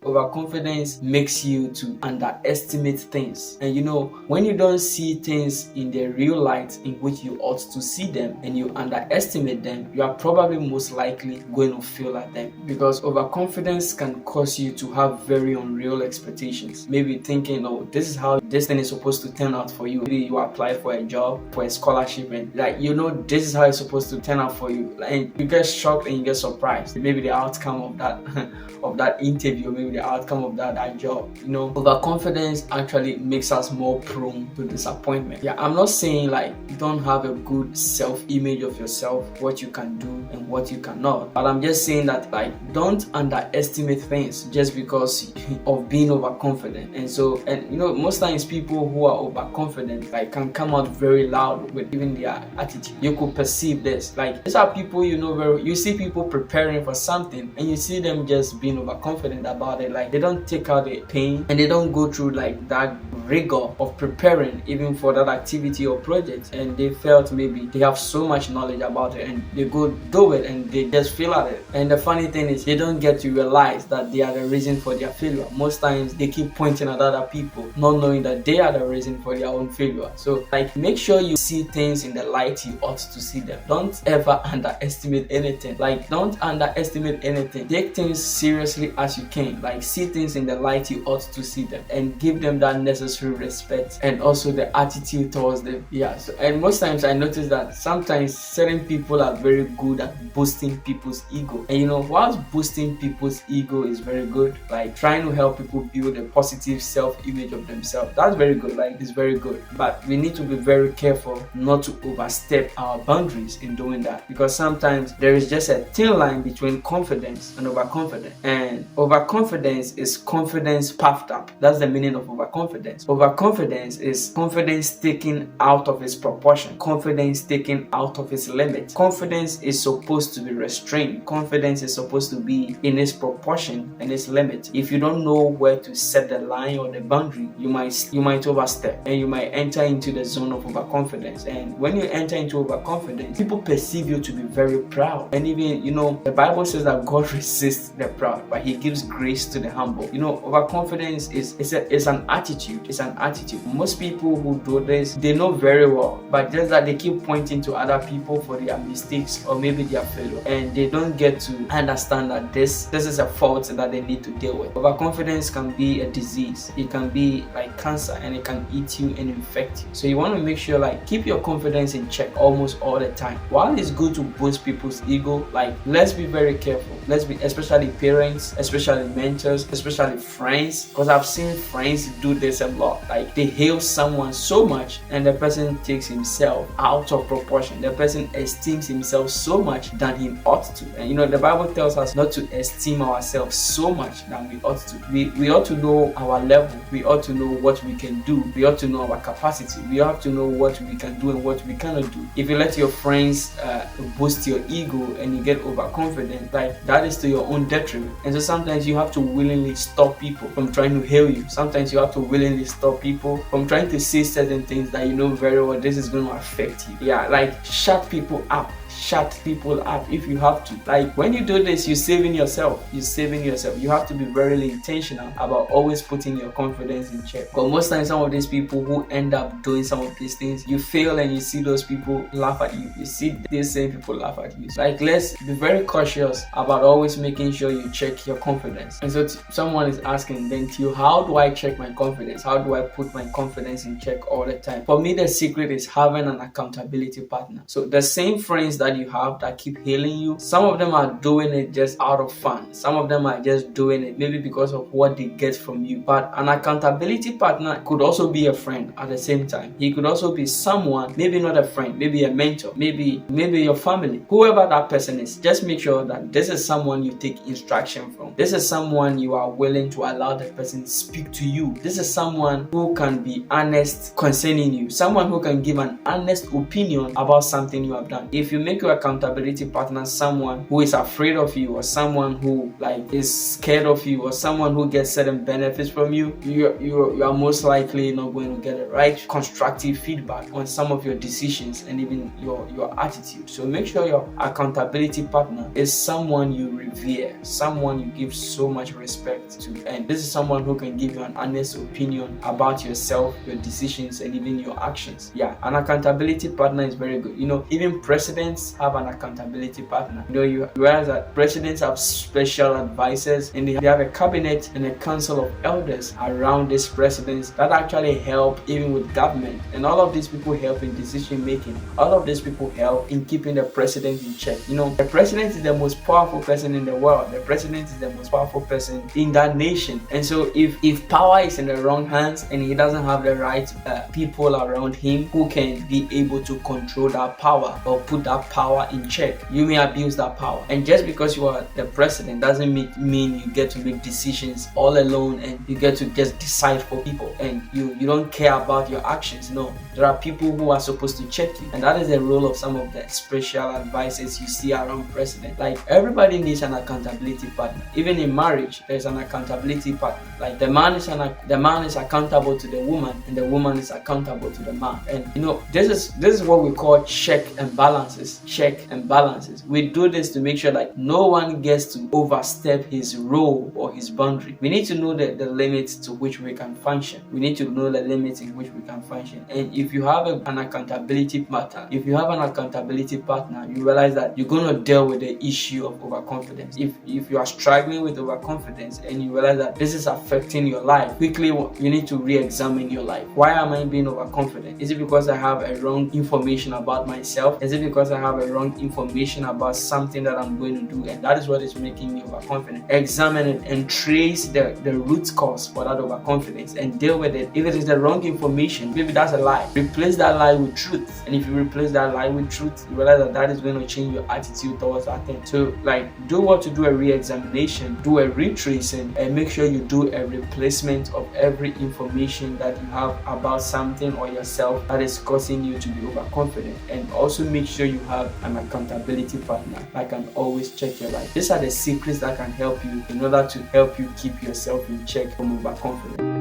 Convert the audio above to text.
overconfidence makes you to underestimate things. And when you don't see things in the real light in which you ought to see them and you underestimate them, you are probably most likely going to fail at them, because overconfidence can cause you to have very unreal expectations. Maybe thinking, oh, this is how this thing is supposed to turn out for you. Maybe you apply for a job, for a scholarship, and this is how it's supposed to turn out for you, and you get shocked and you get surprised. Maybe the outcome of that of that interview, maybe the outcome of that job. Overconfidence actually makes us more prone to disappointment. I'm not saying you don't have a good self-image of yourself, what you can do and what you cannot, but I'm just saying that don't underestimate things just because of being overconfident. And most times people who are overconfident can come out very loud with even their attitude. You could perceive this. These are people you see people preparing for something and you see them just being overconfident about it. They don't take out the pain and they don't go through that rigor of preparing even for that activity or project, and they felt maybe they have so much knowledge about it and they go do it and they just fail at it. And the funny thing is they don't get to realize that they are the reason for their failure. Most times they keep pointing at other people, not knowing that they are the reason for their own failure. So make sure you see things in the light you ought to see them. Don't ever underestimate anything. Don't underestimate anything. Take things seriously as you can. See things in the light you ought to see them and give them that necessary respect and also the attitude towards them. And most times I notice that sometimes certain people are very good at boosting people's ego. And whilst boosting people's ego is very good, trying to help people build a positive self-image of themselves, that's very good. It's very good. But we need to be very careful not to overstep our boundaries in doing that, because sometimes there is just a thin line between confidence and overconfidence. And overconfidence is confidence puffed up. That's the meaning of overconfidence. Overconfidence is confidence taken out of its proportion, confidence taken out of its limit. Confidence is supposed to be restrained. Confidence is supposed to be in its proportion and its limit. If you don't know where to set the line or the boundary, you might overstep and you might enter into the zone of overconfidence. And when you enter into overconfidence, people perceive you to be very proud. And even the Bible says that God resists the proud, but He gives grace to the humble. Overconfidence is an attitude. It's an attitude. Most people who do this, they know very well, but just that they keep pointing to other people for their mistakes or maybe their failure, and they don't get to understand that this is a fault that they need to deal with. Overconfidence can be a disease. It can be like cancer, and it can eat you and infect you. So you want to make sure keep your confidence in check almost all the time. While it's good to boost people's ego, let's be very careful. Especially parents, especially mentors, especially friends, because I've seen friends do this a lot. They hail someone so much and the person takes himself out of proportion. The person esteems himself so much than he ought to. And the Bible tells us not to esteem ourselves so much than we ought to. We ought to know our level. We ought to know what we can do. We ought to know our capacity. We have to know what we can do and what we cannot do. If you let your friends boost your ego and you get overconfident, that is to your own detriment. And so sometimes you have to willingly stop people from trying to hail you. Sometimes you have to willingly stop people from trying to say certain things that you know very well this is going to affect you. Shut people up. Shut people up if you have to. When you do this, you're saving yourself. You have to be very intentional about always putting your confidence in check. But most times, some of these people who end up doing some of these things, you fail and you see those people laugh at you. You see these same people laugh at you. Let's be very cautious about always making sure you check your confidence. And so someone is asking then to you, how do I check my confidence? How do I put my confidence in check all the time? For me, the secret is having an accountability partner. So the same friends that you have that keep hailing you, some of them are doing it just out of fun. Some of them are just doing it maybe because of what they get from you. But an accountability partner could also be a friend at the same time. He could also be someone, maybe not a friend, maybe a mentor, maybe your family. Whoever that person is, just make sure that this is someone you take instruction from. This is someone you are willing to allow the person to speak to you. This is someone who can be honest concerning you. Someone who can give an honest opinion about something you have done. If you make make your accountability partner someone who is afraid of you, or someone who like is scared of you, or someone who gets certain benefits from you, you are most likely not going to get the right constructive feedback on some of your decisions and even your attitude. So make sure your accountability partner is someone you revere, someone you give so much respect to, and this is someone who can give you an honest opinion about yourself, your decisions, and even your actions. Yeah, an accountability partner is very good. Even presidents have an accountability partner. You realize that presidents have special advisors, and they have a cabinet and a council of elders around these presidents that actually help even with government, and all of these people help in decision making. All of these people help in keeping the president in check. The president is the most powerful person in the world. The president is the most powerful person in that nation, and so if power is in the wrong hands and he doesn't have the right people around him who can be able to control that power or put that power in check, you may abuse that power. And just because you are the president doesn't mean you get to make decisions all alone and you get to just decide for people and you don't care about your actions. No, there are people who are supposed to check you, and that is the role of some of the special advisors you see around president. Like, everybody needs an accountability partner. Even in marriage, there's an accountability partner. Like, the man is accountable to the woman, and the woman is accountable to the man. And this is what we call check and balances. Check and balances. We do this to make sure that no one gets to overstep his role or his boundary. We need to know the limits to which we can function. We need to know the limits in which we can function. And if you have an accountability partner, you realize that you're going to deal with the issue of overconfidence. If you are struggling with overconfidence and you realize that this is affecting your life, quickly you need to re-examine your life. Why am I being overconfident? Is it because I have a wrong information about myself? Is it because I have a wrong information about something that I'm going to do, and that is what is making me overconfident? Examine it and trace the root cause for that overconfidence and deal with it. If it is the wrong information, maybe that's a lie. Replace that lie with truth, and if you replace that lie with truth, you realize that is going to change your attitude towards that thing. So do a re-examination, do a retracing, and make sure you do a replacement of every information that you have about something or yourself that is causing you to be overconfident. And also make sure you have an accountability partner that can always check your life. These are the secrets that can help you in order to help you keep yourself in check from overconfidence.